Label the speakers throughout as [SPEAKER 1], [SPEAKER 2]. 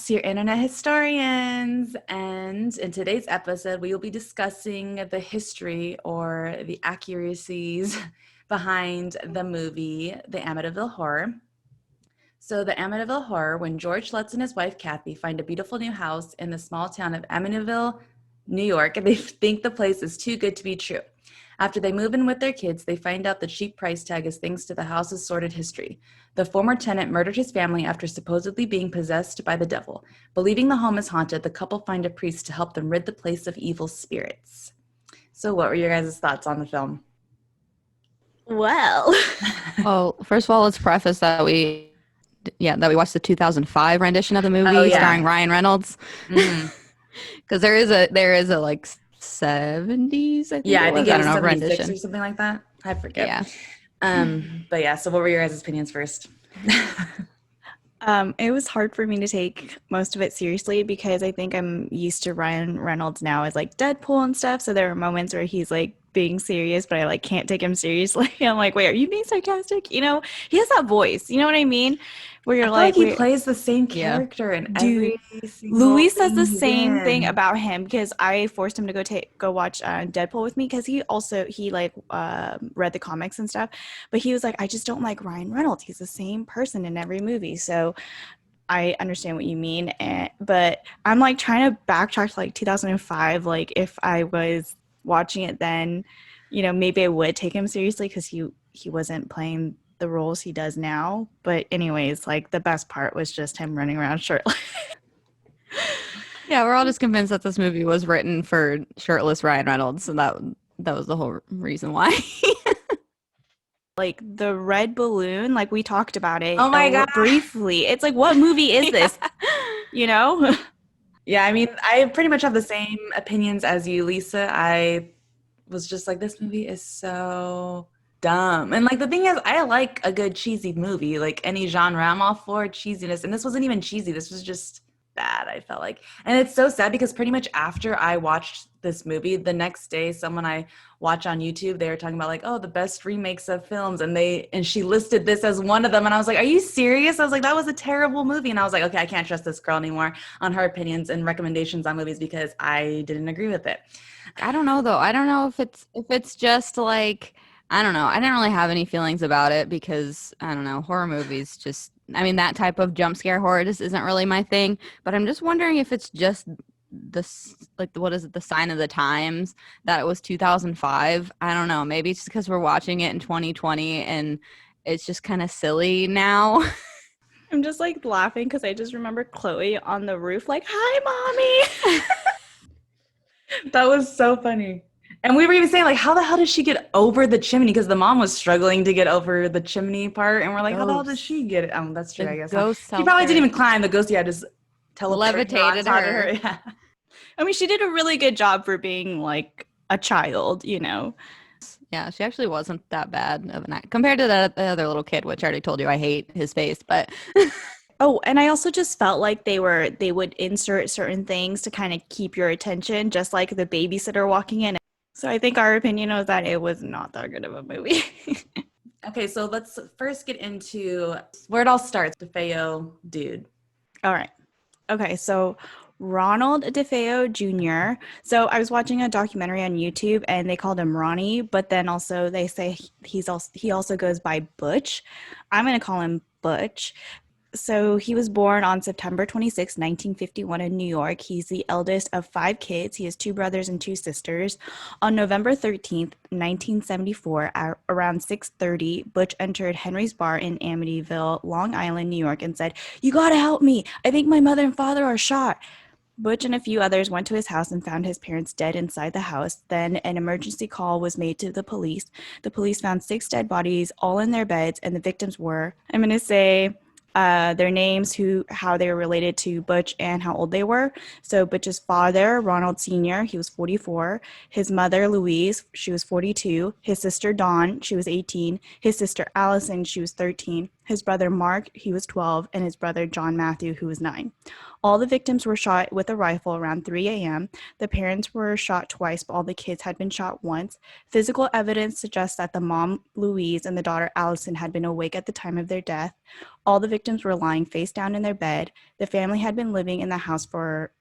[SPEAKER 1] us, your internet historians, and in today's episode, we will be discussing the history or the accuracies behind the movie, The Amityville Horror. So, The Amityville Horror, when George Lutz and his wife Kathy find a beautiful new house in the small town of Amityville, New York, and they think the place is too good to be true. After they move in with their kids, they find out the cheap price tag is thanks to the house's sordid history. The former tenant murdered his family after supposedly being possessed by the devil. Believing the home is haunted, the couple find a priest to help them rid the place of evil spirits. So what were your guys' thoughts on the film?
[SPEAKER 2] Well,
[SPEAKER 3] First of all, let's preface that we watched the 2005 rendition of the movie starring Ryan Reynolds. Because there is a like 70s, I think.
[SPEAKER 1] Yeah, I think it was 76
[SPEAKER 3] rendition
[SPEAKER 1] or something like that. I forget.
[SPEAKER 3] Yeah.
[SPEAKER 1] But yeah, so what were your guys' opinions first?
[SPEAKER 2] it was hard for me to take most of it seriously because I think I'm used to Ryan Reynolds now as like Deadpool and stuff. So there are moments where he's like being serious, but I like can't take him seriously. I'm like, wait, are you being sarcastic? You know, he has that voice. You know what I mean? Where you're
[SPEAKER 1] like he plays the same character in every single
[SPEAKER 2] Louis says the same thing about him because I forced him to go watch Deadpool with me because he read the comics and stuff, but he was like, I just don't like Ryan Reynolds. He's the same person in every movie. So I understand what you mean, but I'm like trying to backtrack to like 2005. Like if I was watching it then, you know, maybe I would take him seriously because he wasn't playing the roles he does now. But anyways, like the best part was just him running around shirtless.
[SPEAKER 3] Yeah, we're all just convinced that this movie was written for shirtless Ryan Reynolds, and that was the whole reason why.
[SPEAKER 2] Like the red balloon, like we talked about it.
[SPEAKER 1] Oh my God.
[SPEAKER 2] Briefly. It's like, what movie is this? You know?
[SPEAKER 1] Yeah, I mean, I pretty much have the same opinions as you, Lisa. I was just like, this movie is so dumb. And like the thing is, I like a good cheesy movie, like any genre. I'm all for cheesiness. And this wasn't even cheesy. This was just bad, I felt like. And it's so sad because pretty much after I watched this movie, the next day, someone I watch on YouTube, they were talking about like, oh, the best remakes of films. And she listed this as one of them. And I was like, are you serious? I was like, that was a terrible movie. And I was like, okay, I can't trust this girl anymore on her opinions and recommendations on movies because I didn't agree with it.
[SPEAKER 3] I don't know though. I don't know if it's just like, I don't know. I didn't really have any feelings about it because, I don't know, horror movies just, I mean, that type of jump scare horror just isn't really my thing. But I'm just wondering if it's just what is it, the sign of the times that it was 2005. I don't know. Maybe it's just because we're watching it in 2020 and it's just kind of silly now.
[SPEAKER 2] I'm just like laughing because I just remember Chloe on the roof like, hi, mommy.
[SPEAKER 1] That was so funny. And we were even saying, like, how the hell did she get over the chimney? Because the mom was struggling to get over the chimney part. And we're like, how the hell did she get it? That's true, I guess. She probably didn't even climb. The ghost, just
[SPEAKER 3] levitated her.
[SPEAKER 1] Yeah.
[SPEAKER 2] I mean, she did a really good job for being, like, a child, you know?
[SPEAKER 3] Yeah, she actually wasn't that bad of an act compared to the other little kid, which I already told you I hate his face, but...
[SPEAKER 2] Oh, and I also just felt like they would insert certain things to kind of keep your attention, just like the babysitter walking in. So I think our opinion was that it was not that good of a movie.
[SPEAKER 1] Okay, so let's first get into where it all starts. DeFeo dude.
[SPEAKER 2] All right. Okay, so Ronald DeFeo Jr. So I was watching a documentary on YouTube and they called him Ronnie, but then also they say he also goes by Butch. I'm going to call him Butch. So he was born on September 26, 1951 in New York. He's the eldest of 5 kids. He has 2 brothers and 2 sisters. On November 13th, 1974, at around 6:30, Butch entered Henry's Bar in Amityville, Long Island, New York, and said, "You gotta help me. I think my mother and father are shot." Butch and a few others went to his house and found his parents dead inside the house. Then an emergency call was made to the police. The police found 6 dead bodies, all in their beds, and the victims were, I'm going to say... their names, how they were related to Butch, and how old they were. So Butch's father, Ronald Sr., he was 44. His mother, Louise, she was 42. His sister, Dawn, she was 18. His sister, Allison, she was 13. his brother Mark, he was 12, and his brother John Matthew, who was 9. All the victims were shot with a rifle around 3 a.m. The parents were shot twice, but all the kids had been shot once. Physical evidence suggests that the mom, Louise, and the daughter, Allison, had been awake at the time of their death. All the victims were lying face down in their bed. The family had been living in the house for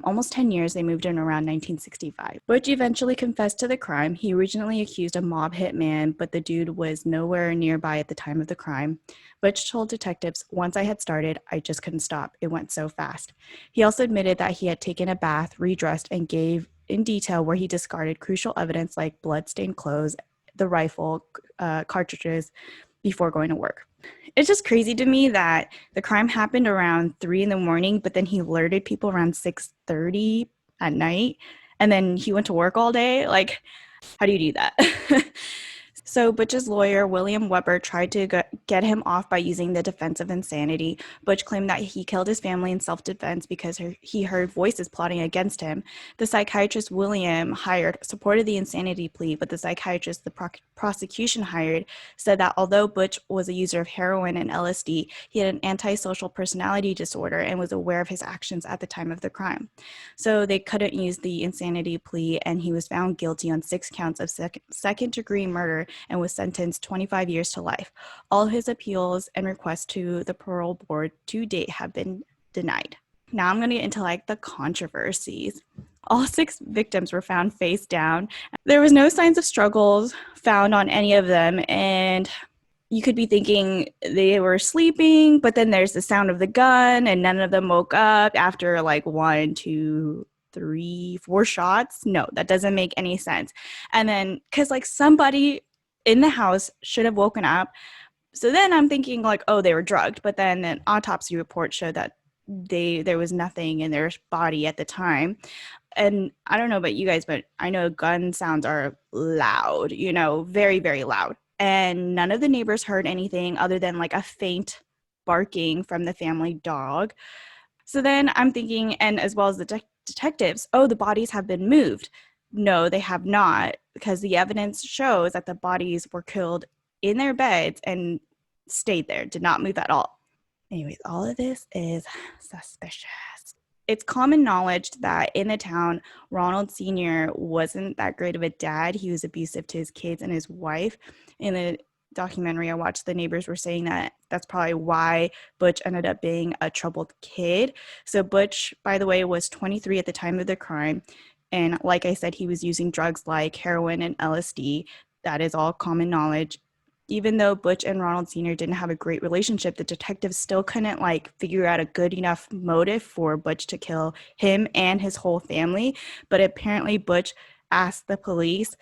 [SPEAKER 2] almost 10 years. They moved in around 1965. Butch eventually confessed to the crime. He originally accused a mob hitman, but the dude was nowhere nearby at the time of the crime. Butch told detectives, "Once I had started, I just couldn't stop. It went so fast." He also admitted that he had taken a bath, redressed, and gave in detail where he discarded crucial evidence like blood-stained clothes, the rifle, cartridges, before going to work. It's just crazy to me that the crime happened around 3 in the morning, but then he alerted people around 6:30 at night, and then he went to work all day. Like, how do you do that? So Butch's lawyer, William Weber, tried to get him off by using the defense of insanity. Butch claimed that he killed his family in self-defense because he heard voices plotting against him. The psychiatrist William hired supported the insanity plea, but the psychiatrist the prosecution hired said that although Butch was a user of heroin and LSD, he had an antisocial personality disorder and was aware of his actions at the time of the crime. So they couldn't use the insanity plea, and he was found guilty on 6 counts of second-degree murder and was sentenced 25 years to life. All his appeals and requests to the parole board to date have been denied. Now I'm going to get into like the controversies. All 6 victims were found face down. There was no signs of struggles found on any of them, and you could be thinking they were sleeping, but then there's the sound of the gun, and none of them woke up after like 1, 2, 3, 4 shots. No, that doesn't make any sense. And then, because like somebody in the house should have woken up. So then I'm thinking like, oh, they were drugged. But then an autopsy report showed that there was nothing in their body at the time. And I don't know about you guys, but I know gun sounds are loud, very, very loud. And none of the neighbors heard anything other than like a faint barking from the family dog. So then I'm thinking, and as well as the detectives, oh, the bodies have been moved. No, they have not, because the evidence shows that the bodies were killed in their beds and stayed there, did not move at all. Anyways, all of this is suspicious. It's common knowledge that in the town, Ronald Sr. wasn't that great of a dad. He was abusive to his kids and his wife. In the documentary I watched, the neighbors were saying that that's probably why Butch ended up being a troubled kid. So Butch, by the way, was 23 at the time of the crime. And like I said, he was using drugs like heroin and LSD. That is all common knowledge. Even though Butch and Ronald Sr. didn't have a great relationship, the detectives still couldn't figure out a good enough motive for Butch to kill him and his whole family. But apparently Butch asked the police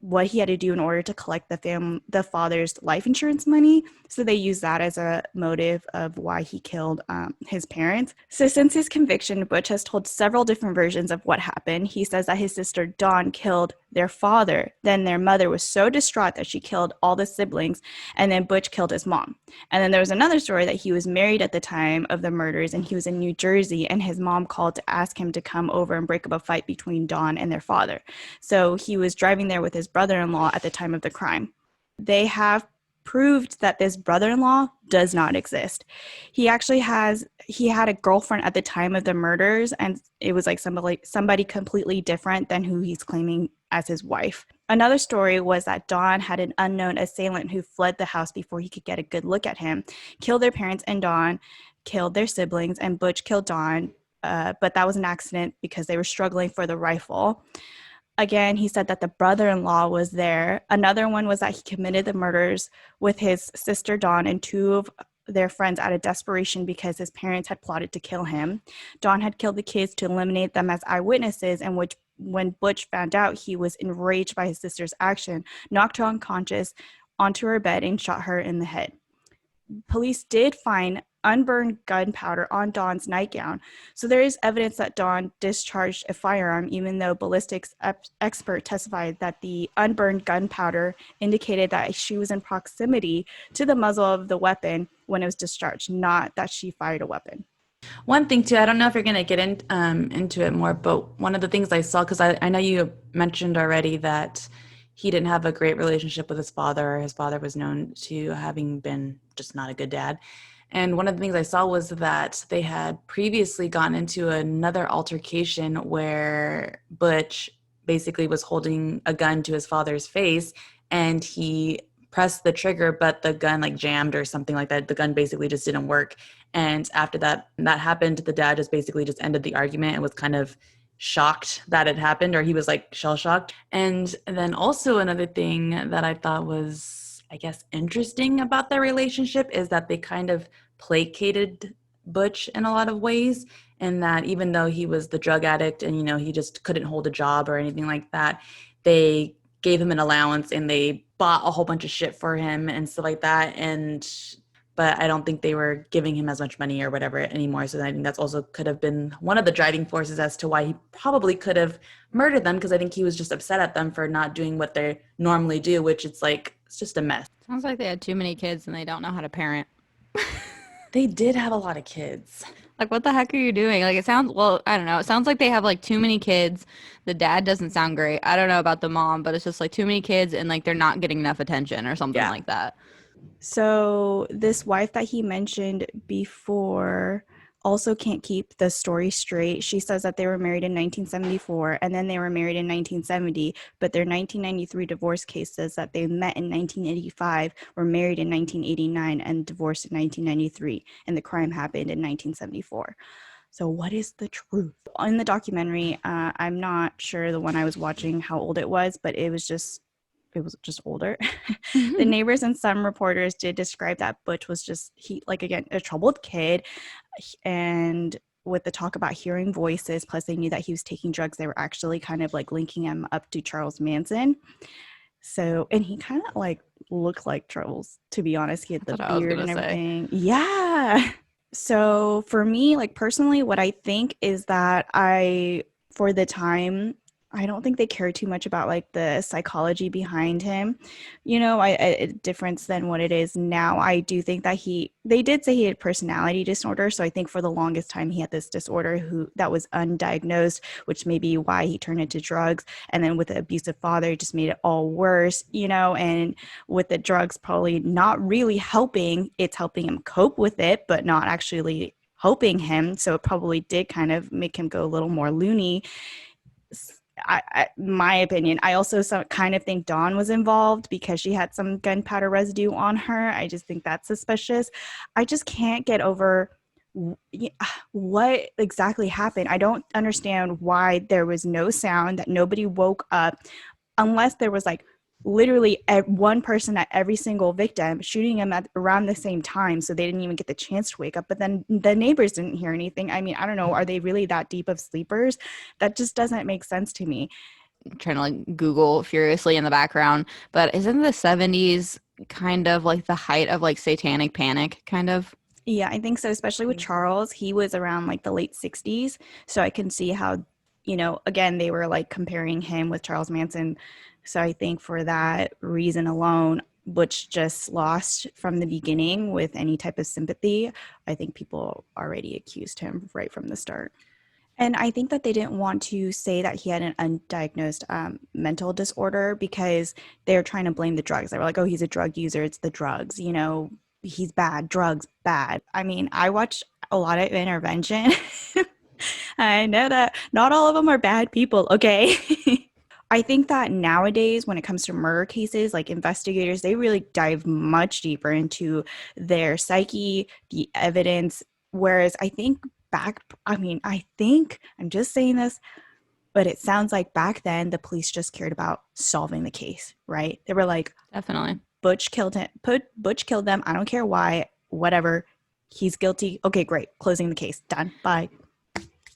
[SPEAKER 2] what he had to do in order to collect the father's life insurance money. So they used that as a motive of why he killed his parents. So since his conviction, Butch has told several different versions of what happened. He says that his sister Dawn killed their father. Then their mother was so distraught that she killed all the siblings, and then Butch killed his mom. And then there was another story that he was married at the time of the murders, and he was in New Jersey, and his mom called to ask him to come over and break up a fight between Dawn and their father. So he was driving there with his brother-in-law at the time of the crime. They have proved that this brother-in-law does not exist. He had a girlfriend at the time of the murders, and it was like somebody completely different than who he's claiming as his wife. Another story was that Dawn had an unknown assailant who fled the house before he could get a good look at him, killed their parents, and Dawn killed their siblings, and Butch killed Dawn, but that was an accident because they were struggling for the rifle. Again, he said that the brother-in-law was there. Another one was that he committed the murders with his sister Dawn and 2 of their friends out of desperation because his parents had plotted to kill him. Dawn had killed the kids to eliminate them as eyewitnesses, and when Butch found out, he was enraged by his sister's action, knocked her unconscious onto her bed, and shot her in the head. Police did find unburned gunpowder on Dawn's nightgown. So there is evidence that Dawn discharged a firearm, even though ballistics expert testified that the unburned gunpowder indicated that she was in proximity to the muzzle of the weapon when it was discharged, not that she fired a weapon.
[SPEAKER 1] One thing too, I don't know if you're going to get into it more, but one of the things I saw, because I know you mentioned already that he didn't have a great relationship with his father. His father was known to having been just not a good dad. And one of the things I saw was that they had previously gotten into another altercation where Butch basically was holding a gun to his father's face, and he pressed the trigger, but the gun like jammed or something like that. The gun basically just didn't work. And after that happened, the dad just basically just ended the argument and was kind of shocked that it happened, or he was like shell shocked. And then also another thing that I thought was, I guess, interesting about their relationship is that they kind of placated Butch in a lot of ways, and that even though he was the drug addict and he just couldn't hold a job or anything like that, they gave him an allowance and they bought a whole bunch of shit for him and stuff like that. And but I don't think they were giving him as much money or whatever anymore. So I think that's also could have been one of the driving forces as to why he probably could have murdered them, because I think he was just upset at them for not doing what they normally do, which it's just a mess.
[SPEAKER 3] Sounds like they had too many kids and they don't know how to parent.
[SPEAKER 1] They did have a lot of kids.
[SPEAKER 3] Like, what the heck are you doing? Like, I don't know. It sounds like they have like too many kids. The dad doesn't sound great. I don't know about the mom, but it's just like too many kids and like they're not getting enough attention or something like that.
[SPEAKER 2] So this wife that he mentioned before also can't keep the story straight. She says that they were married in 1974 and then they were married in 1970, but their 1993 divorce case says that they met in 1985, were married in 1989, and divorced in 1993, and the crime happened in 1974. So what is the truth? In the documentary, I'm not sure the one I was watching how old it was, but it was just older. The neighbors and some reporters did describe that Butch was just, again, a troubled kid. And with the talk about hearing voices, plus they knew that he was taking drugs, they were actually kind of like linking him up to Charles Manson. So, and he kind of like looked like Charles, to be honest. He had the beard and everything. Yeah. So for me, like personally, what I think is that for the time, I don't think they care too much about like the psychology behind him, a difference than what it is now. I do think that they did say he had personality disorder. So I think for the longest time he had this disorder that was undiagnosed, which may be why he turned into drugs. And then with the abusive father, it just made it all worse, and with the drugs probably not really helping, it's helping him cope with it, but not actually helping him. So it probably did kind of make him go a little more loony. My opinion. I also kind of think Dawn was involved because she had some gunpowder residue on her. I just think that's suspicious. I just can't get over what exactly happened. I don't understand why there was no sound, that nobody woke up, unless there was like literally one person at every single victim shooting them at around the same time, so they didn't even get the chance to wake up. But then the neighbors didn't hear anything. I mean, I don't know, are they really that deep of sleepers? That just doesn't make sense to me.
[SPEAKER 3] I'm trying to like Google furiously in the background, but isn't the 70s kind of like the height of like satanic panic kind of?
[SPEAKER 2] Yeah, I think so, especially with Charles. He was around like the late 60s, so I can see how, again, they were like comparing him with Charles Manson. So I think for that reason alone, Butch just lost from the beginning with any type of sympathy. I think people already accused him right from the start. And I think that they didn't want to say that he had an undiagnosed mental disorder because they're trying to blame the drugs. They were like, oh, he's a drug user. It's the drugs, he's bad, drugs, bad. I mean, I watched a lot of Intervention. I know that not all of them are bad people, okay? I think that nowadays, when it comes to murder cases, like investigators, they really dive much deeper into their psyche, the evidence. Whereas I think I'm just saying this, but it sounds like back then the police just cared about solving the case, right? They were like,
[SPEAKER 3] definitely,
[SPEAKER 2] Butch killed him. Butch killed them. I don't care why, whatever. He's guilty. Okay, great. Closing the case. Done. Bye.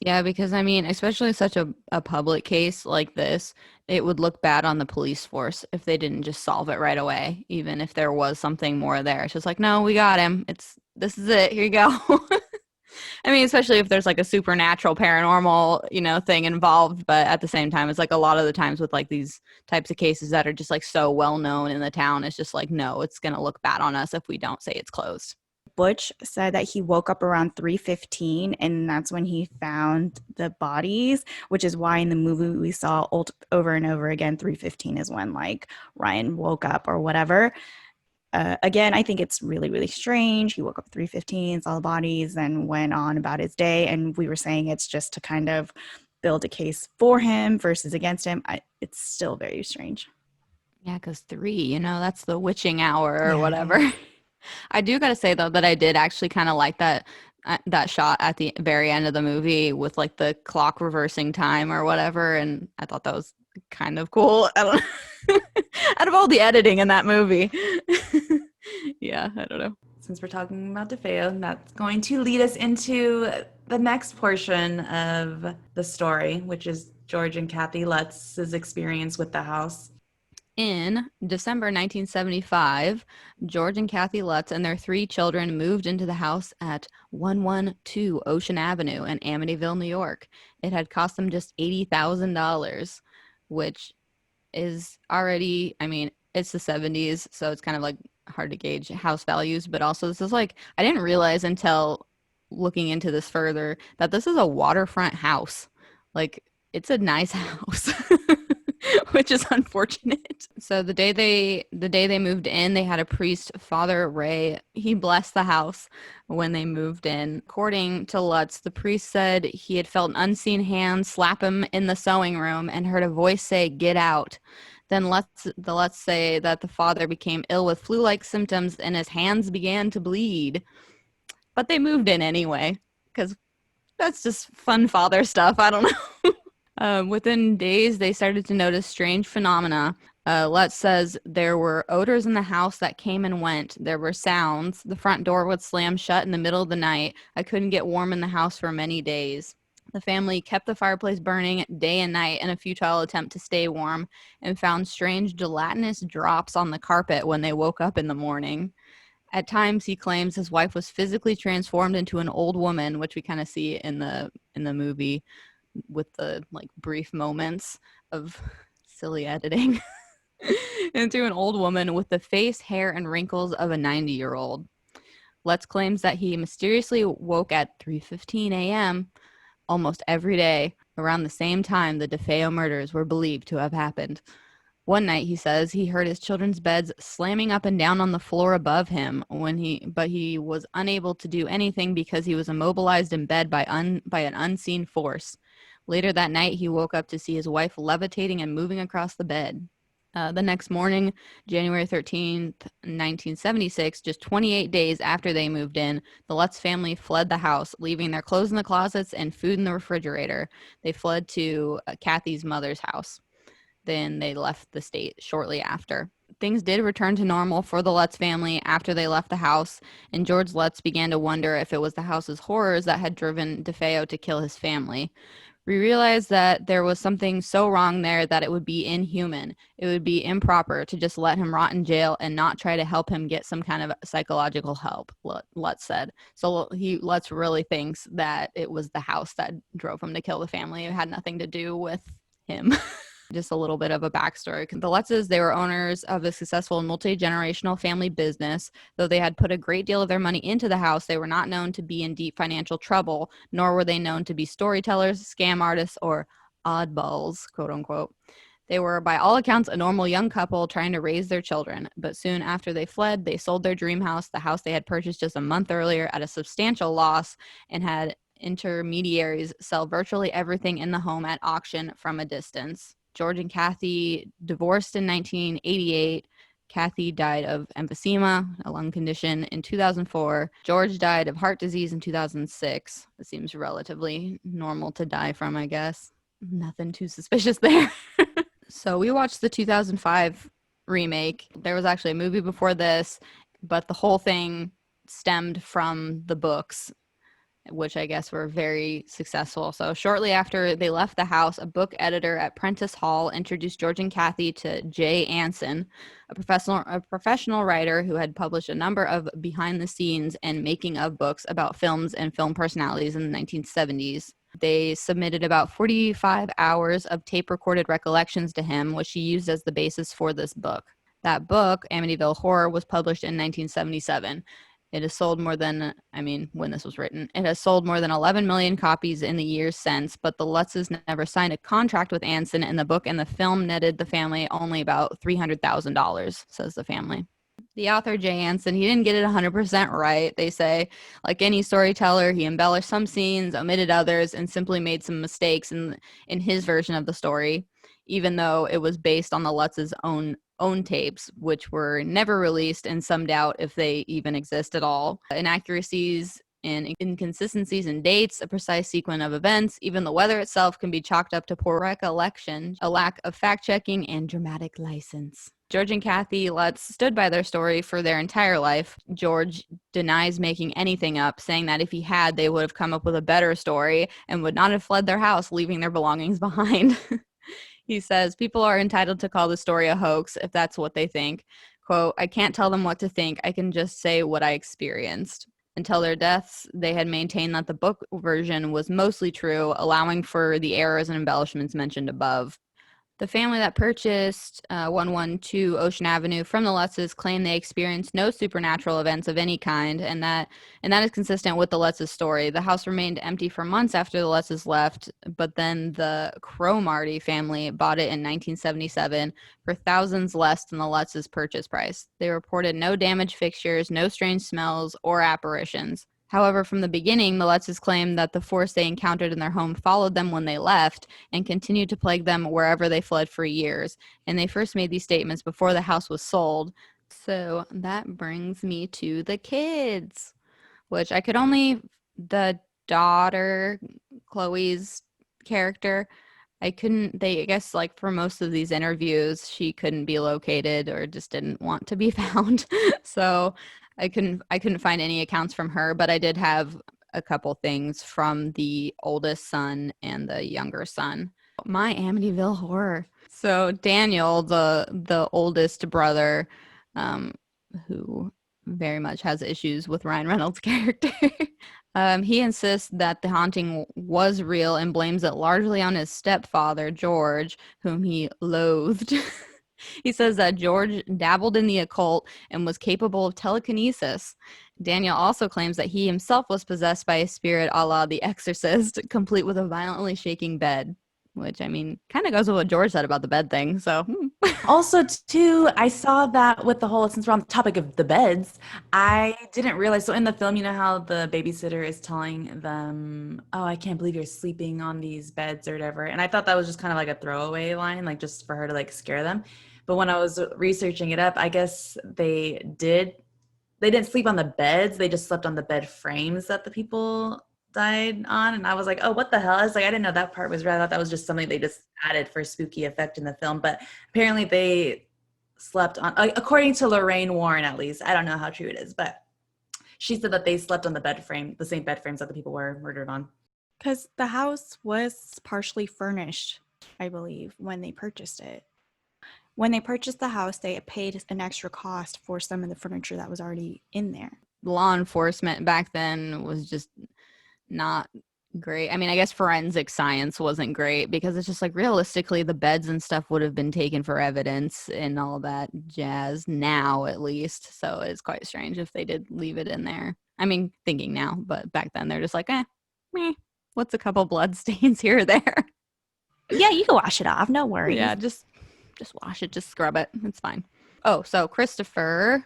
[SPEAKER 3] Yeah, because I mean, especially such a public case like this, it would look bad on the police force if they didn't just solve it right away, even if there was something more there. It's just like, no, we got him. This is it. Here you go. I mean, especially if there's like a supernatural paranormal, thing involved. But at the same time, it's like a lot of the times with like these types of cases that are just like so well known in the town, it's just like, no, it's going to look bad on us if we don't say it's closed.
[SPEAKER 2] Butch said that he woke up around 3:15, and that's when he found the bodies, which is why in the movie we saw over and over again 3:15 is when like Ryan woke up or whatever. Again, I think it's really, really strange. He woke up 3:15, saw the bodies, and went on about his day. And we were saying it's just to kind of build a case for him versus against him. It's still very strange.
[SPEAKER 3] Yeah, because 3, that's the witching hour or
[SPEAKER 2] Yeah.
[SPEAKER 3] whatever. I do gotta say though that I did actually kind of like that shot at the very end of the movie with like the clock reversing time or whatever, and I thought that was kind of cool. I don't out of all the editing in that movie. Yeah, I don't know.
[SPEAKER 1] Since we're talking about DeFeo, that's going to lead us into the next portion of the story, which is George and Kathy Lutz's experience with the house.
[SPEAKER 3] In December 1975, George and Kathy Lutz and their 3 children moved into the house at 112 Ocean Avenue in Amityville, New York. It had cost them just $80,000, which is already, I mean, it's the 70s, so it's kind of like hard to gauge house values, but also this is like, I didn't realize until looking into this further that this is a waterfront house. Like, it's a nice house. Which is unfortunate. So the day they moved in, they had a priest, Father Ray. He blessed the house when they moved in. According to Lutz, the priest said he had felt an unseen hand slap him in the sewing room and heard a voice say, "Get out." Then the Lutz say that the father became ill with flu-like symptoms and his hands began to bleed. But they moved in anyway, because that's just fun father stuff. I don't know. Within days, they started to notice strange phenomena. Lutz says there were odors in the house that came and went. There were sounds. The front door would slam shut in the middle of the night. I couldn't get warm in the house for many days. The family kept the fireplace burning day and night in a futile attempt to stay warm and found strange gelatinous drops on the carpet when they woke up in the morning. At times, he claims his wife was physically transformed into an old woman, which we kind of see in the movie, with the like brief moments of silly editing, into an old woman with the face, hair, and wrinkles of a 90-year-old. Lutz claims that he mysteriously woke at 3:15 a.m. almost every day. Around the same time the DeFeo murders were believed to have happened. One night, he says, he heard his children's beds slamming up and down on the floor above him but he was unable to do anything because he was immobilized in bed by an unseen force. Later that night, he woke up to see his wife levitating and moving across the bed. The next morning, January 13th, 1976, just 28 days after they moved in, the Lutz family fled the house, leaving their clothes in the closets and food in the refrigerator. They fled to Kathy's mother's house. Then they left the state shortly after. Things did return to normal for the Lutz family after they left the house, and George Lutz began to wonder if it was the house's horrors that had driven DeFeo to kill his family. We realized that there was something so wrong there that it would be inhuman. It would be improper to just let him rot in jail and not try to help him get some kind of psychological help, Lutz said. So Lutz really thinks that it was the house that drove him to kill the family. It had nothing to do with him. Just a little bit of a backstory. The Lutzes, they were owners of a successful multi-generational family business. Though they had put a great deal of their money into the house, they were not known to be in deep financial trouble, nor were they known to be storytellers, scam artists, or oddballs, quote unquote. They were, by all accounts, a normal young couple trying to raise their children. But soon after they fled, they sold their dream house, the house they had purchased just a month earlier, at a substantial loss, and had intermediaries sell virtually everything in the home at auction from a distance. George and Kathy divorced in 1988. Kathy died of emphysema, a lung condition, in 2004. George died of heart disease in 2006. It seems relatively normal to die from, I guess. Nothing too suspicious there. So we watched the 2005 remake. There was actually a movie before this, but the whole thing stemmed from the books, which I guess were very successful. So shortly after they left the house, a book editor at Prentice Hall introduced George and Kathy to Jay Anson, a professional writer who had published a number of behind-the-scenes and making-of books about films and film personalities in the 1970s. They submitted about 45 hours of tape-recorded recollections to him, which he used as the basis for this book. That book, Amityville Horror, was published in 1977. It has sold more than, when this was written, it has sold more than 11 million copies in the years since, but the Lutzes never signed a contract with Anson, and the book and the film netted the family only about $300,000, says the family. The author, Jay Anson, he didn't get it 100% right, they say. Like any storyteller, he embellished some scenes, omitted others, and simply made some mistakes in his version of the story, even though it was based on the Lutz's own tapes, which were never released, and some doubt if they even exist at all. Inaccuracies and inconsistencies in dates, a precise sequence of events, even the weather itself can be chalked up to poor recollection, a lack of fact-checking, and dramatic license. George and Kathy Lutz stood by their story for their entire life. George denies making anything up, saying that if he had, they would have come up with a better story and would not have fled their house, leaving their belongings behind. He says, people are entitled to call the story a hoax if that's what they think. Quote, I can't tell them what to think. I can just say what I experienced. Until their deaths, they had maintained that the book version was mostly true, allowing for the errors and embellishments mentioned above. The family that purchased 112 Ocean Avenue from the Lutzes claimed they experienced no supernatural events of any kind, and that is consistent with the Lutzes story. The house remained empty for months after the Lutzes left, but then the Cromarty family bought it in 1977 for thousands less than the Lutzes' purchase price. They reported no damaged fixtures, no strange smells, or apparitions. However, from the beginning, the Lutzes claimed that the force they encountered in their home followed them when they left and continued to plague them wherever they fled for years. And they first made these statements before the house was sold. So that brings me to the kids, which I could only, the daughter, Chloe's character, I guess like for most of these interviews, she couldn't be located or just didn't want to be found. So I couldn't find any accounts from her, but I did have a couple things from the oldest son and the younger son. My Amityville Horror. So Daniel, the oldest brother, who very much has issues with Ryan Reynolds' character. He insists that the haunting was real and blames it largely on his stepfather, George, whom he loathed. He says that George dabbled in the occult and was capable of telekinesis. Daniel also claims that he himself was possessed by a spirit a la The Exorcist, complete with a violently shaking bed. Which, kind of goes with what George said about the bed thing, so.
[SPEAKER 1] Also, too, I saw that with the whole, since we're on the topic of the beds, I didn't realize, so in the film, you know how the babysitter is telling them, oh, I can't believe you're sleeping on these beds or whatever. And I thought that was just kind of like a throwaway line, like just for her to like scare them. But when I was researching it up, I guess they didn't sleep on the beds. They just slept on the bed frames that the people died on. And I was like, oh, what the hell? I was like, I didn't know that part was real. I thought that was just something they just added for spooky effect in the film. But apparently they slept on, according to Lorraine Warren, at least. I don't know how true it is, but she said that they slept on the same bed frames that the people were murdered on.
[SPEAKER 2] Because the house was partially furnished, I believe, when they purchased it. When they purchased the house, they paid an extra cost for some of the furniture that was already in there.
[SPEAKER 3] Law enforcement back then was just not great. I guess forensic science wasn't great because it's just like realistically the beds and stuff would have been taken for evidence and all that jazz now, at least. So it's quite strange if they did leave it in there. Thinking now, but back then they're just like, meh, what's a couple blood stains here or there?
[SPEAKER 2] Yeah, you can wash it off. No worries.
[SPEAKER 3] Yeah, just wash it, just scrub it. It's fine. Oh, so Christopher.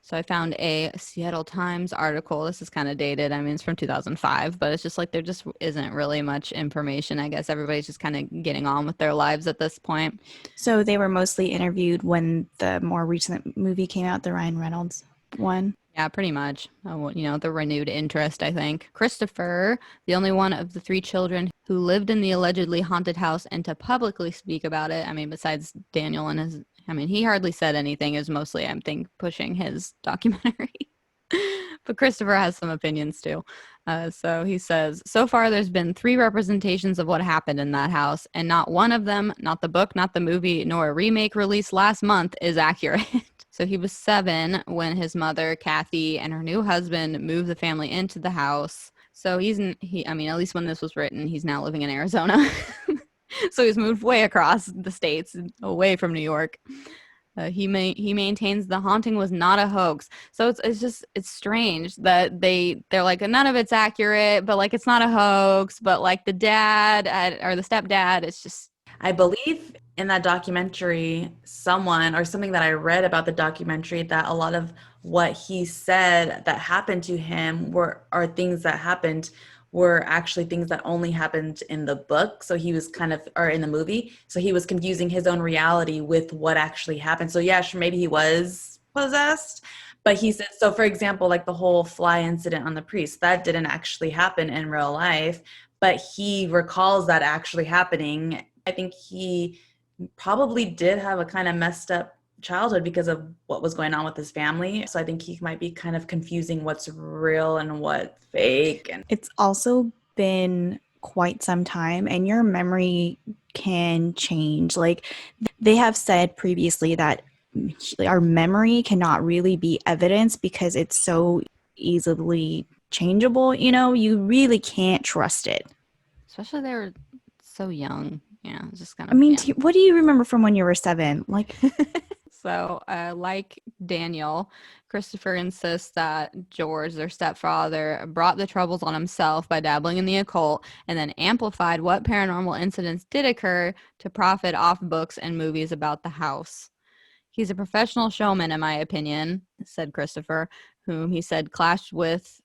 [SPEAKER 3] So I found a Seattle Times article. This is kind of dated. It's from 2005, but it's just like there just isn't really much information. I guess everybody's just kind of getting on with their lives at this point.
[SPEAKER 2] So they were mostly interviewed when the more recent movie came out, the Ryan Reynolds one.
[SPEAKER 3] Yeah, pretty much. The renewed interest, I think. Christopher, the only one of the three children who lived in the allegedly haunted house and to publicly speak about it. Besides Daniel and his, he hardly said anything, is mostly, pushing his documentary. But Christopher has some opinions too. So he says, so far there's been 3 representations of what happened in that house, and not one of them, not the book, not the movie, nor a remake released last month, is accurate. So he was 7 when his mother, Kathy, and her new husband moved the family into the house. So at least when this was written, he's now living in Arizona. So he's moved way across the states, away from New York. He maintains the haunting was not a hoax. So it's strange that they're like, none of it's accurate, but like it's not a hoax, but like the dad or the stepdad, it's just.
[SPEAKER 1] I believe in that documentary, someone or something that I read about the documentary, that a lot of what he said that happened to him are things that happened were actually things that only happened in the book. So he was or in the movie. So he was confusing his own reality with what actually happened. So yeah, sure, maybe he was possessed. But he said, so for example, like the whole fly incident on the priest, that didn't actually happen in real life, but he recalls that actually happening. I think he probably did have a kind of messed up childhood because of what was going on with his family. So I think he might be kind of confusing what's real and what's fake. And
[SPEAKER 2] It's also been quite some time, and your memory can change. Like they have said previously that our memory cannot really be evidence because it's so easily changeable. You really can't trust it.
[SPEAKER 3] Especially they were so young. Yeah, it's just kind
[SPEAKER 2] I
[SPEAKER 3] of,
[SPEAKER 2] mean,
[SPEAKER 3] yeah.
[SPEAKER 2] what do you remember from when you were 7? Like,
[SPEAKER 3] So, like Daniel, Christopher insists that George, their stepfather, brought the troubles on himself by dabbling in the occult and then amplified what paranormal incidents did occur to profit off books and movies about the house. He's a professional showman, in my opinion, said Christopher, whom he said clashed with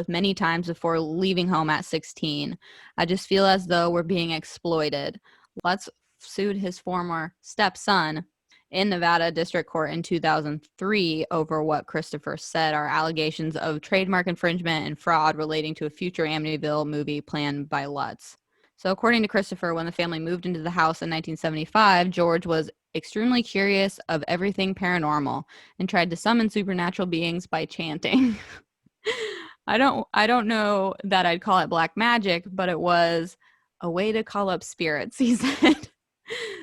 [SPEAKER 3] many times before leaving home at 16. I just feel as though we're being exploited. Lutz sued his former stepson in Nevada District Court in 2003 over what Christopher said are allegations of trademark infringement and fraud relating to a future Amityville movie planned by Lutz. So according to Christopher, when the family moved into the house in 1975, George was extremely curious of everything paranormal and tried to summon supernatural beings by chanting. I don't know that I'd call it black magic, but it was a way to call up spirits, he said.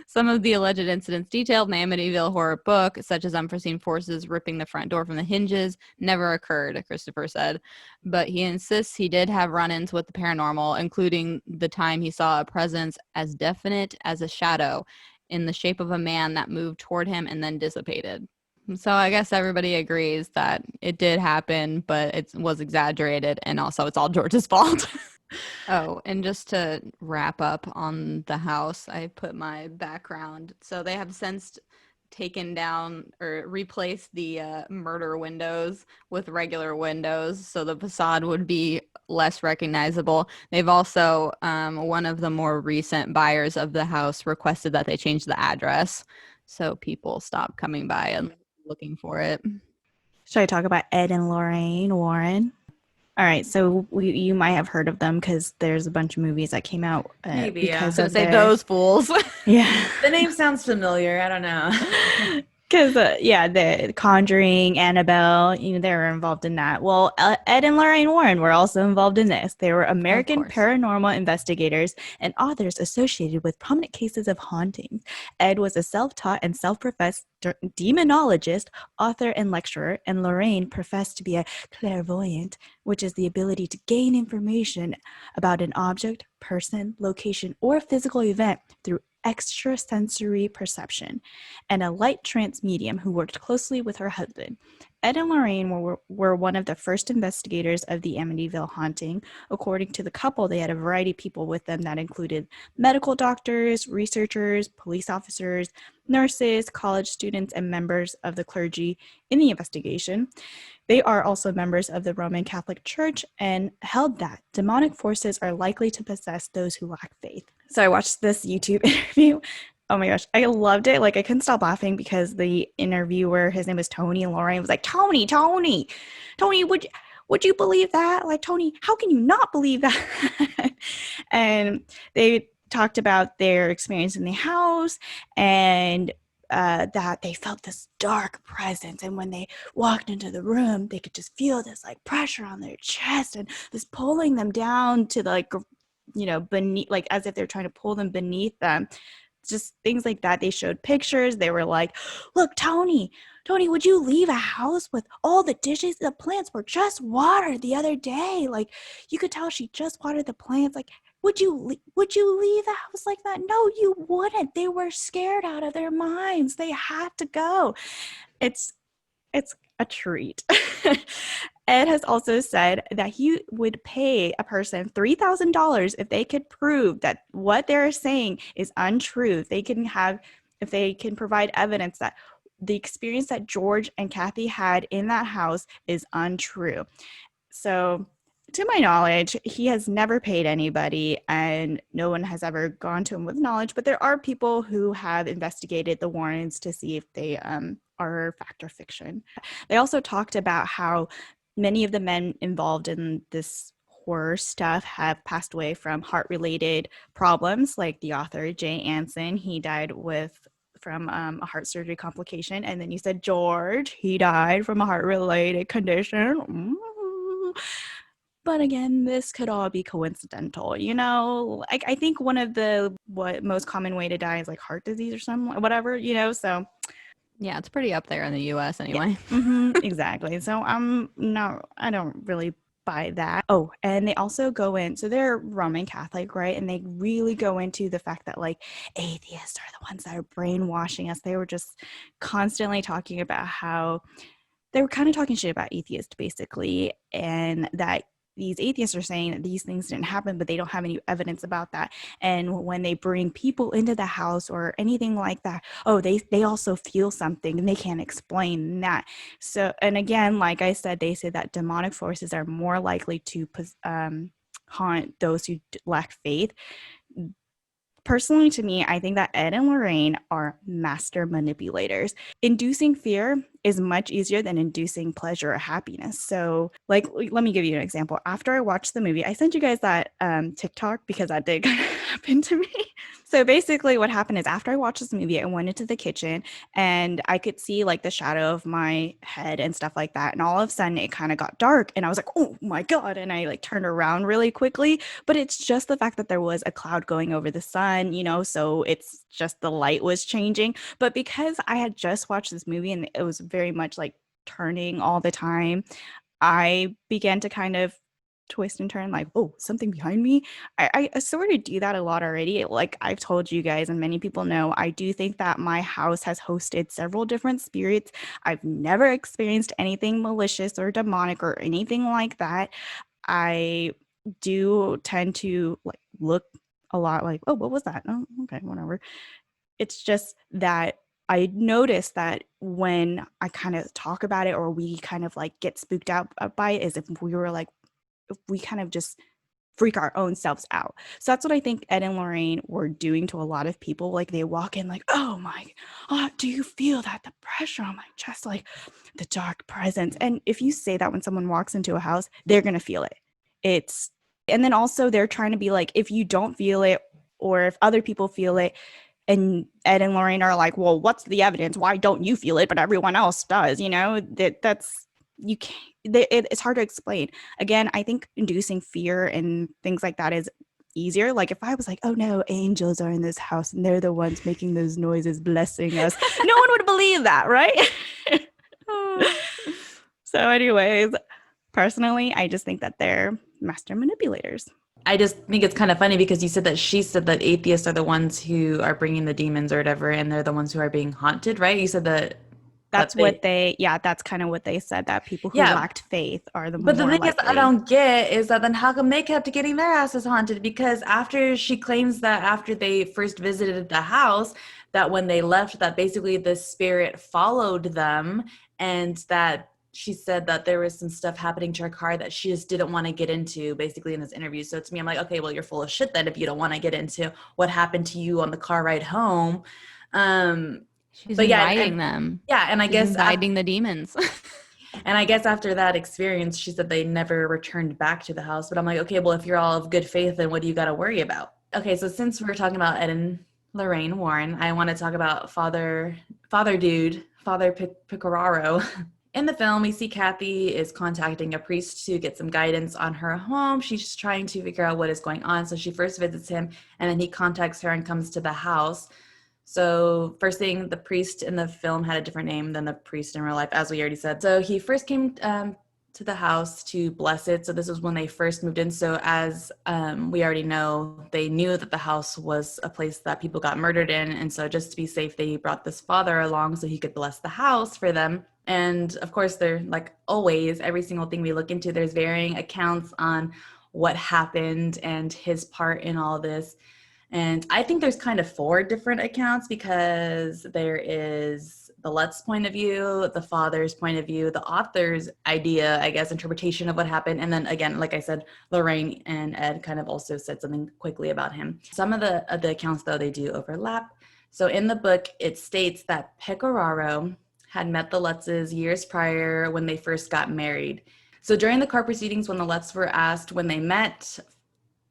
[SPEAKER 3] Some of the alleged incidents detailed in the Amityville Horror book, such as unforeseen forces ripping the front door from the hinges, never occurred, Christopher said. But he insists he did have run-ins with the paranormal, including the time he saw a presence as definite as a shadow in the shape of a man that moved toward him and then dissipated. So I guess everybody agrees that it did happen, but it was exaggerated, and also it's all George's fault. Oh, and just to wrap up on the house, I put my background. So they have since taken down or replaced the murder windows with regular windows, so the facade would be less recognizable. They've also, one of the more recent buyers of the house requested that they change the address, so people stop coming by and looking for it.
[SPEAKER 2] should I talk about Ed and Lorraine Warren? All right, so you might have heard of them because there's a bunch of movies that came out
[SPEAKER 1] Maybe,
[SPEAKER 2] because
[SPEAKER 3] So
[SPEAKER 2] of
[SPEAKER 3] say
[SPEAKER 2] their,
[SPEAKER 3] those fools.
[SPEAKER 2] yeah.
[SPEAKER 1] the name sounds familiar. I don't know.
[SPEAKER 2] Because, the Conjuring, Annabelle, they were involved in that. Well, Ed and Lorraine Warren were also involved in this. They were American
[SPEAKER 3] course.
[SPEAKER 2] paranormal investigators and authors associated with prominent cases of hauntings. Ed was a self-taught and self-professed demonologist, author, and lecturer, and Lorraine professed to be a clairvoyant, which is the ability to gain information about an object, person, location, or physical event through extrasensory perception, and a light trance medium who worked closely with her husband. Ed and Lorraine were one of the first investigators of the Amityville haunting. According to the couple, they had a variety of people with them that included medical doctors, researchers, police officers, nurses, college students, and members of the clergy in the investigation. They are also members of the Roman Catholic Church and held that demonic forces are likely to possess those who lack faith. So I watched this YouTube interview. Oh my gosh, I loved it. Like, I couldn't stop laughing because the interviewer, his name was Tony, and Lorraine was like, Tony, would you believe that? Like, Tony, how can you not believe that? And they talked about their experience in the house and that they felt this dark presence, and when they walked into the room, they could just feel this like pressure on their chest and this pulling them down to beneath, like as if they're trying to pull them beneath them. Just things like that. They showed pictures. They were like, look, Tony, would you leave a house with all the dishes? The plants were just watered the other day. Like, you could tell she just watered the plants. Like, would you leave the house like that? No, you wouldn't. They were scared out of their minds. They had to go. It's a treat. Ed has also said that he would pay a person $3,000 if they could prove that what they're saying is untrue. If they can provide evidence that the experience that George and Kathy had in that house is untrue. So, to my knowledge, he has never paid anybody and no one has ever gone to him with knowledge, but there are people who have investigated the Warrens to see if they are fact or fiction. They also talked about how many of the men involved in this horror stuff have passed away from heart-related problems, like the author Jay Anson. He died from a heart surgery complication. And then you said George, he died from a heart-related condition. But again, this could all be coincidental. I think one of the most common way to die is like heart disease or something, whatever, so.
[SPEAKER 3] Yeah, it's pretty up there in the US anyway.
[SPEAKER 2] Yeah. Exactly. So I don't really buy that. Oh, and they also go in, so they're Roman Catholic, right? And they really go into the fact that like atheists are the ones that are brainwashing us. They were just constantly talking about how they were kind of talking shit about atheists basically, and that these atheists are saying that these things didn't happen, but they don't have any evidence about that. And when they bring people into the house or anything like that, they also feel something and they can't explain that. So, and again, like I said, they say that demonic forces are more likely to haunt those who lack faith. Personally, to me, I think that Ed and Lorraine are master manipulators. Inducing fear is much easier than inducing pleasure or happiness. So, like, let me give you an example. After I watched the movie, I sent you guys that TikTok because that did kind of happen to me. So basically what happened is after I watched this movie, I went into the kitchen and I could see like the shadow of my head and stuff like that. And all of a sudden it kind of got dark and I was like, oh my God. And I like turned around really quickly, but it's just the fact that there was a cloud going over the sun, so it's just the light was changing. But because I had just watched this movie and it was very much like turning all the time, I began to kind of twist and turn like, oh, something behind me. I sort of do that a lot already. Like I've told you guys and many people know, I do think that my house has hosted several different spirits. I've never experienced anything malicious or demonic or anything like that. I do tend to like look a lot like, oh, what was that? Oh, okay, whatever. It's just that I noticed that when I kind of talk about it or we kind of like get spooked out by it, as if we kind of just freak our own selves out. So that's what I think Ed and Lorraine were doing to a lot of people. Like they walk in like, oh my, do you feel that? The pressure on my chest, like the dark presence. And if you say that when someone walks into a house, they're going to feel it. And then also they're trying to be like, if you don't feel it or if other people feel it, and Ed and Lorraine are like, well, what's the evidence? Why don't you feel it, but everyone else does? That's you can't. It's hard to explain. Again, I think inducing fear and things like that is easier. Like if I was like, oh no, angels are in this house and they're the ones making those noises, blessing us, no one would believe that, right? So, anyways, personally, I just think that they're master manipulators.
[SPEAKER 1] I just think it's kind of funny because you said that she said that atheists are the ones who are bringing the demons or whatever, and they're the ones who are being haunted, right? You said that.
[SPEAKER 2] That's that's kind of what they said, that people who lacked faith are the more likely. But the thing is,
[SPEAKER 1] I don't get is that then how come they kept getting their asses haunted? Because after she claims that after they first visited the house, that when they left, that basically the spirit followed them, and that she said that there was some stuff happening to her car that she just didn't want to get into, basically in this interview. So to me, I'm like, okay, well, you're full of shit then if you don't want to get into what happened to you on the car ride home.
[SPEAKER 3] She's inviting them.
[SPEAKER 1] Yeah, and I guess
[SPEAKER 3] inviting the demons.
[SPEAKER 1] And I guess after that experience, she said they never returned back to the house. But I'm like, okay, well, if you're all of good faith, then what do you got to worry about? Okay, so since we're talking about Ed and Lorraine Warren, I want to talk about Father Pecoraro. In the film, we see Kathy is contacting a priest to get some guidance on her home. She's trying to figure out what is going on. So she first visits him, and then he contacts her and comes to the house. So first thing, the priest in the film had a different name than the priest in real life, as we already said. So he first came to the house to bless it. So this was when they first moved in. So as we already know, they knew that the house was a place that people got murdered in. And so just to be safe, they brought this father along so he could bless the house for them. And of course, they're like always, every single thing we look into, there's varying accounts on what happened and his part in all this. And I think there's kind of 4 different accounts, because there is the Lutz point of view, the father's point of view, the author's idea, I guess, interpretation of what happened. And then again, like I said, Lorraine and Ed kind of also said something quickly about him. Some of the accounts, though, they do overlap. So in the book, it states that Pecoraro had met the Lutzes years prior when they first got married. So during the court proceedings, when the Lutz were asked when they met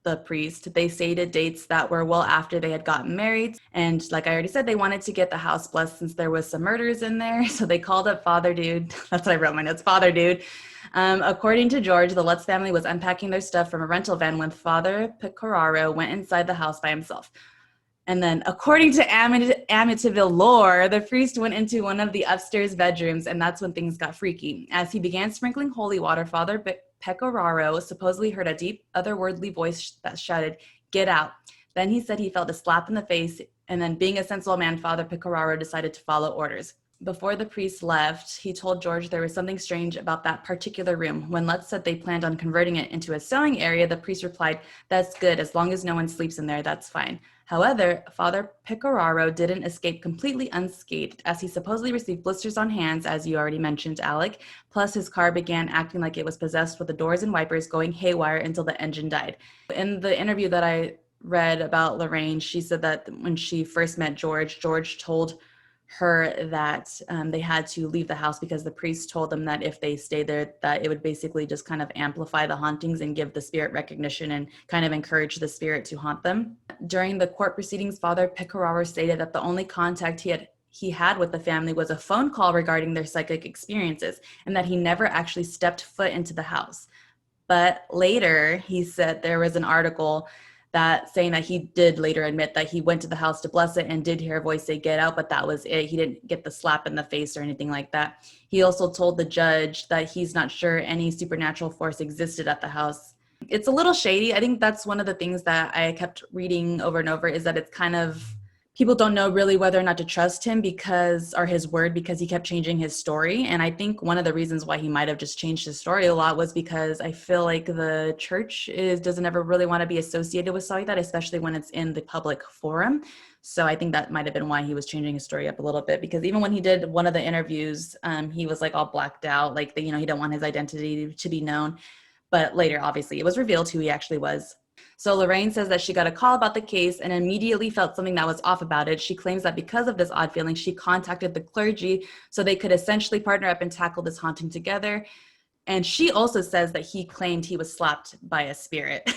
[SPEAKER 1] the priest, they stated dates that were well after they had gotten married. And like I already said, they wanted to get the house blessed since there was some murders in there. So they called up Father Dude. That's what I wrote in my notes, Father Dude. According to George, the Lutz family was unpacking their stuff from a rental van when Father Pecoraro went inside the house by himself. And then, according to Amityville lore, the priest went into one of the upstairs bedrooms, and that's when things got freaky. As he began sprinkling holy water, Father Pecoraro supposedly heard a deep, otherworldly voice that shouted, "Get out." Then he said he felt a slap in the face, and then, being a sensible man, Father Pecoraro decided to follow orders. Before the priest left, he told George there was something strange about that particular room. When Lutz said they planned on converting it into a sewing area, the priest replied, "That's good. As long as no one sleeps in there, that's fine." However, Father Pecoraro didn't escape completely unscathed, as he supposedly received blisters on hands, as you already mentioned, Alec. Plus, his car began acting like it was possessed, with the doors and wipers going haywire until the engine died. In the interview that I read about Lorraine, she said that when she first met George, George told her that they had to leave the house because the priest told them that if they stayed there, that it would basically just kind of amplify the hauntings and give the spirit recognition and kind of encourage the spirit to haunt them. During the court proceedings, Father Pecoraro stated that the only contact he had with the family was a phone call regarding their psychic experiences, and that he never actually stepped foot into the house. But later, he said there was an article that saying that he did later admit that he went to the house to bless it and did hear a voice say, "Get out," but that was it. He didn't get the slap in the face or anything like that. He also told the judge that he's not sure any supernatural force existed at the house. It's a little shady. I think that's one of the things that I kept reading over and over, is that it's kind of, people don't know really whether or not to trust him or his word, because he kept changing his story. And I think one of the reasons why he might have just changed his story a lot was because I feel like the church doesn't ever really want to be associated with something like that, especially when it's in the public forum. So I think that might have been why he was changing his story up a little bit, because even when he did one of the interviews, he was like all blacked out, like he didn't want his identity to be known. But later, obviously, it was revealed who he actually was. So Lorraine says that she got a call about the case and immediately felt something that was off about it. She claims that because of this odd feeling, she contacted the clergy so they could essentially partner up and tackle this haunting together. And she also says that he claimed he was slapped by a spirit,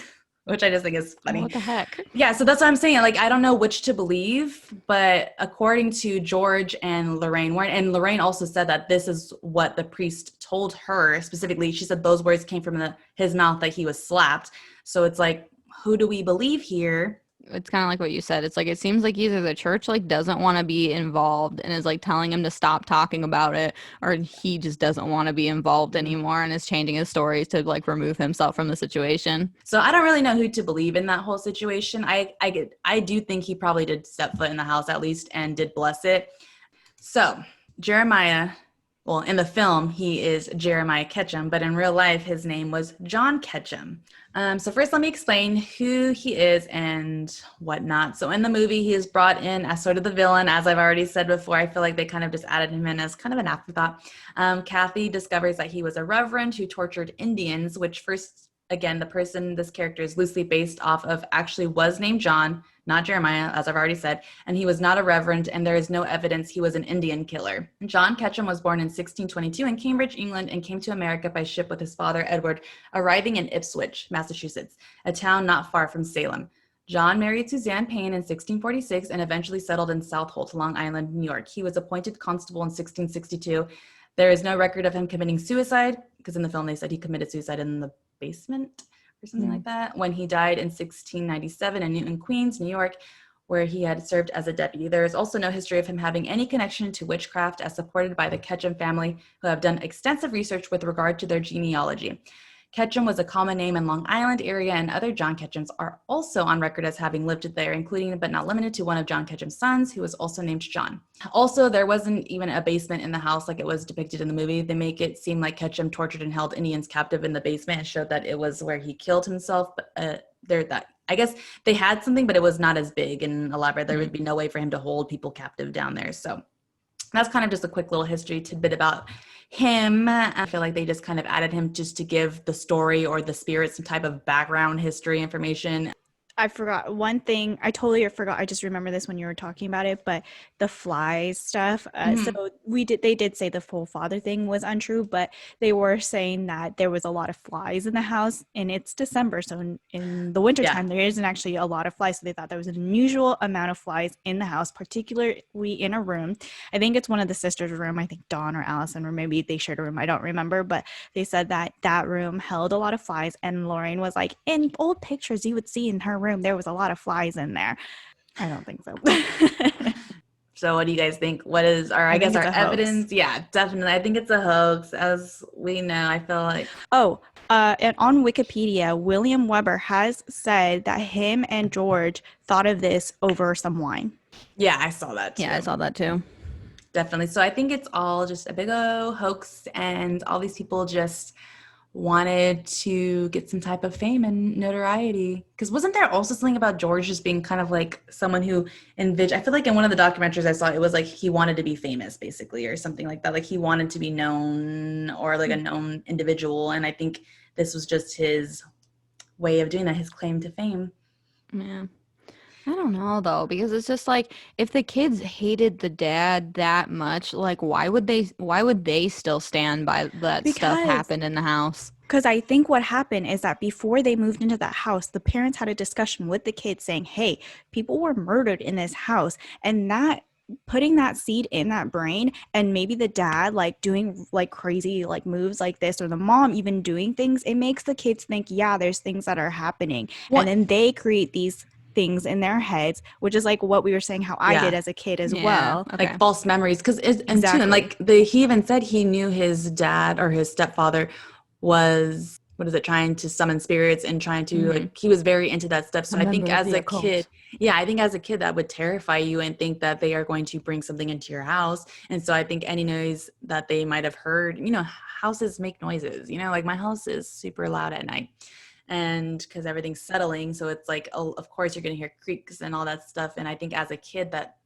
[SPEAKER 1] which I just think is funny.
[SPEAKER 3] What the heck?
[SPEAKER 1] Yeah, so that's what I'm saying. Like, I don't know which to believe, but according to George and Lorraine also said that this is what the priest told her specifically. She said those words came from his mouth, that he was slapped. So it's like, who do we believe here?
[SPEAKER 3] It's kind of like what you said. It's like, it seems like either the church doesn't want to be involved and is telling him to stop talking about it, or he just doesn't want to be involved anymore and is changing his stories to remove himself from the situation.
[SPEAKER 1] So I don't really know who to believe in that whole situation. I do think he probably did step foot in the house at least and did bless it. So Jeremiah, well, in the film, he is Jeremiah Ketchum, but in real life, his name was John Ketchum. So first, let me explain who he is and whatnot. So in the movie, he is brought in as sort of the villain. As I've already said before, I feel like they kind of just added him in as kind of an afterthought. Kathy discovers that he was a reverend who tortured Indians, which first, again, this character is loosely based off of, actually was named John, not Jeremiah, as I've already said, and he was not a reverend, and there is no evidence he was an Indian killer. John Ketchum was born in 1622 in Cambridge, England, and came to America by ship with his father, Edward, arriving in Ipswich, Massachusetts, a town not far from Salem. John married Suzanne Payne in 1646 and eventually settled in Southold, Long Island, New York. He was appointed constable in 1662. There is no record of him committing suicide, because in the film they said he committed suicide in the basement or something like that, when he died in 1697 in Newton, Queens, New York. where he had served as a deputy. There is also no history of him having any connection to witchcraft, as supported by the Ketchum family, who have done extensive research with regard to their genealogy. Ketchum was a common name in Long Island area, and other John Ketchums are also on record as having lived there, including but not limited to one of John Ketchum's sons, who was also named John. Also, there wasn't even a basement in the house like it was depicted in the movie. They make it seem like Ketchum tortured and held Indians captive in the basement and showed that it was where he killed himself. But I guess they had something, but it was not as big and elaborate. There would be no way for him to hold people captive down there. So that's kind of just a quick little history tidbit about him. I feel like they just kind of added him just to give the story or the spirit some type of background history information.
[SPEAKER 2] I forgot one thing. I totally forgot. I just remember this when you were talking about it, but the flies stuff. So they did say the full father thing was untrue, but they were saying that there was a lot of flies in the house, and it's December. So in the wintertime, there isn't actually a lot of flies. So they thought there was an unusual amount of flies in the house, particularly in a room. I think it's one of the sisters' room. I think Dawn or Allison, or maybe they shared a room. I don't remember, but they said that that room held a lot of flies. And Lorraine was like, in old pictures you would see in her room, there was a lot of flies in there. I don't think so.
[SPEAKER 1] So what do you guys think? What is I guess our evidence?
[SPEAKER 2] Hoax.
[SPEAKER 1] Yeah, definitely. I think it's a hoax, as we know. I feel like
[SPEAKER 2] and on Wikipedia, William Weber has said that him and George thought of this over some wine.
[SPEAKER 1] Yeah, I saw that too.
[SPEAKER 3] Yeah, I saw that too.
[SPEAKER 1] Definitely. So I think it's all just a big old hoax, and all these people just wanted to get some type of fame and notoriety. Because wasn't there also something about George just being kind of like someone who I feel like in one of the documentaries I saw, it was like he wanted to be famous basically, or something like that. Like he wanted to be known, or like a known individual. And I think this was just his way of doing that, his claim to fame.
[SPEAKER 3] Yeah. I don't know though, because it's just like, if the kids hated the dad that much, like why would they still stand by that stuff happened in the house?
[SPEAKER 2] Because I think what happened is that before they moved into that house, the parents had a discussion with the kids saying, hey, people were murdered in this house. And that putting that seed in that brain, and maybe the dad like doing like crazy like moves like this, or the mom even doing things, it makes the kids think, yeah, there's things that are happening. And then they create these things in their heads, which is like what we were saying how I did as a kid as well.
[SPEAKER 3] Okay.
[SPEAKER 1] Like false memories. Because he even said he knew his dad or his stepfather was, trying to summon spirits and trying to like, he was very into that stuff. So I think as a kid, that would terrify you and think that they are going to bring something into your house. And so I think any noise that they might have heard, houses make noises, like my house is super loud at night. And because everything's settling, so it's like, oh, of course you're going to hear creaks and all that stuff. And I think as a kid that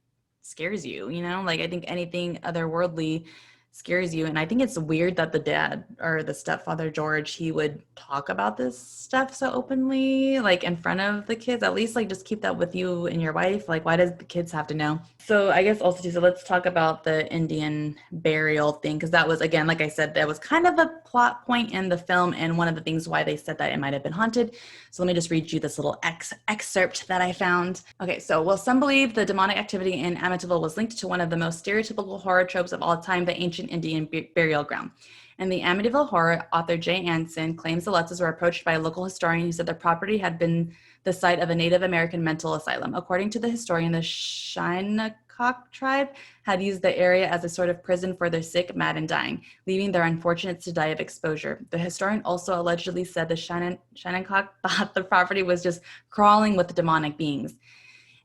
[SPEAKER 1] scares you, like I think anything otherworldly scares you. And I think it's weird that the dad or the stepfather George, he would talk about this stuff so openly, like in front of the kids. At least like just keep that with you and your wife. Like, why does the kids have to know? So I guess also too, so let's talk about the Indian burial thing, because that was, again, like I said, that was kind of a plot point in the film, and one of the things why they said that it might have been haunted. So let me just read you this little excerpt that I found. Okay, so some believe the demonic activity in Amityville was linked to one of the most stereotypical horror tropes of all time, the ancient Indian burial ground. In the Amityville Horror, author Jay Anson claims the Lutzes were approached by a local historian who said their property had been the site of a Native American mental asylum. According to the historian, the Shinnecock tribe had used the area as a sort of prison for their sick, mad, and dying, leaving their unfortunates to die of exposure. The historian also allegedly said the Shinnecock thought the property was just crawling with demonic beings.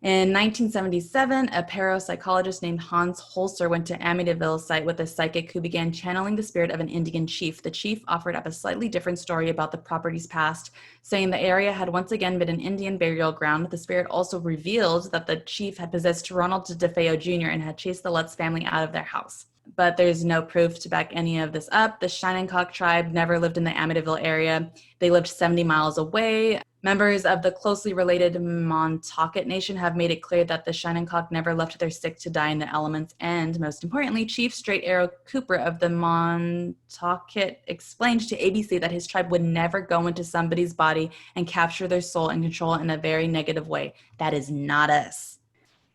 [SPEAKER 1] In 1977, a parapsychologist named Hans Holzer went to Amityville site with a psychic who began channeling the spirit of an Indian chief. The chief offered up a slightly different story about the property's past, saying the area had once again been an Indian burial ground. The spirit also revealed that the chief had possessed Ronald DeFeo Jr. and had chased the Lutz family out of their house. But there's no proof to back any of this up. The Shinnecock tribe never lived in the Amityville area. They lived 70 miles away. Members of the closely related Montaukett Nation have made it clear that the Shinnecock never left their sick to die in the elements. And most importantly, Chief Straight Arrow Cooper of the Montaukett explained to ABC that his tribe would never go into somebody's body and capture their soul and control it in a very negative way. That is not us.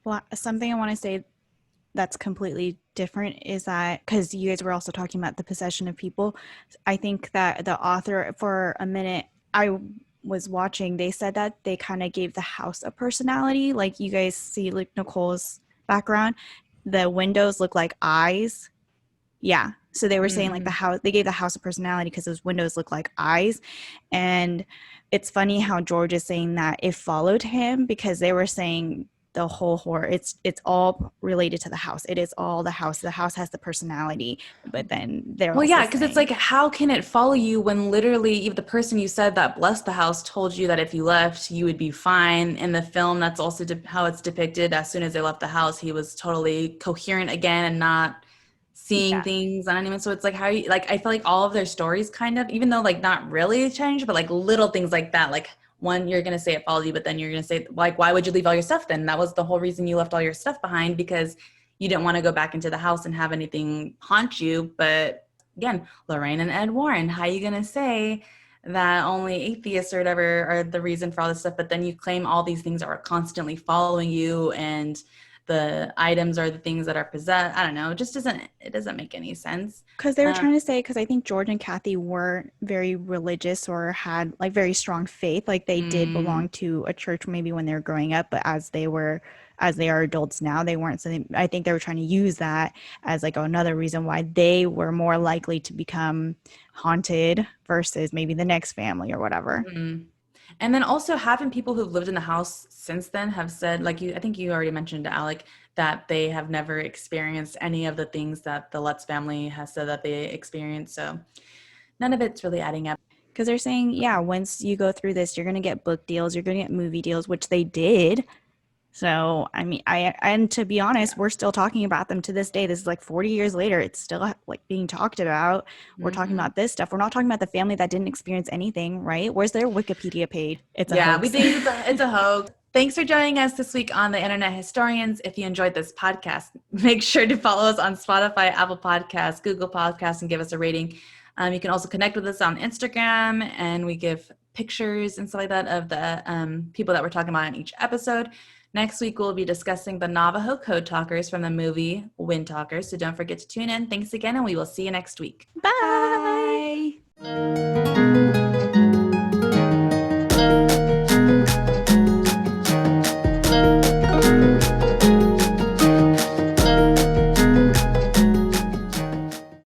[SPEAKER 2] Well, something I want to say that's completely different is that, because you guys were also talking about the possession of people, I think that the author, for a minute, I was watching, they said that they kind of gave the house a personality. Like you guys see, like Nicole's background, the windows look like eyes. Yeah. So they were saying like the house, they gave the house a personality because those windows look like eyes. And it's funny how George is saying that it followed him, because they were saying the whole horror, it's all related to the house. It is all the house. The house has the personality, but then they're
[SPEAKER 1] Well,
[SPEAKER 2] also
[SPEAKER 1] yeah, because it's
[SPEAKER 2] saying,
[SPEAKER 1] like, how can it follow you when literally even the person you said that blessed the house told you that if you left, you would be fine. In the film, that's also how it's depicted. As soon as they left the house, he was totally coherent again and not seeing
[SPEAKER 2] yeah.
[SPEAKER 1] things on anyone. So it's like, how you, like, I feel like all of their stories kind of, even though like not really changed, but like little things like that, like one, you're going to say it followed you, but then you're going to say, like, why would you leave all your stuff then? That was the whole reason you left all your stuff behind, because you didn't want to go back into the house and have anything haunt you. But again, Lorraine and Ed Warren, how are you going to say that only atheists or whatever are the reason for all this stuff, but then you claim all these things are constantly following you and the items are the things that are possessed? I don't know. It doesn't make any sense.
[SPEAKER 2] Because they were trying to say, because I think George and Kathy weren't very religious or had like very strong faith. Like they did belong to a church maybe when they were growing up, but as they are adults now, they weren't. So I think they were trying to use that as like another reason why they were more likely to become haunted versus maybe the next family or whatever.
[SPEAKER 1] And then also having people who've lived in the house since then have said, like I think you already mentioned, Alec, that they have never experienced any of the things that the Lutz family has said that they experienced. So none of it's really adding up.
[SPEAKER 2] Because they're saying, yeah, once you go through this, you're going to get book deals, you're going to get movie deals, which they did. So, I mean, and to be honest, we're still talking about them to this day. This is like 40 years later. It's still like being talked about. We're talking about this stuff. We're not talking about the family that didn't experience anything, right? Where's their Wikipedia page? It's a hoax.
[SPEAKER 1] We think it's a hoax. Thanks for joining us this week on the Internet Historians. If you enjoyed this podcast, make sure to follow us on Spotify, Apple Podcasts, Google Podcasts, and give us a rating. You can also connect with us on Instagram, and we give pictures and stuff like that of the people that we're talking about in each episode. Next week, we'll be discussing the Navajo Code Talkers from the movie Wind Talkers. So don't forget to tune in. Thanks again, and we will see you next week.
[SPEAKER 2] Bye.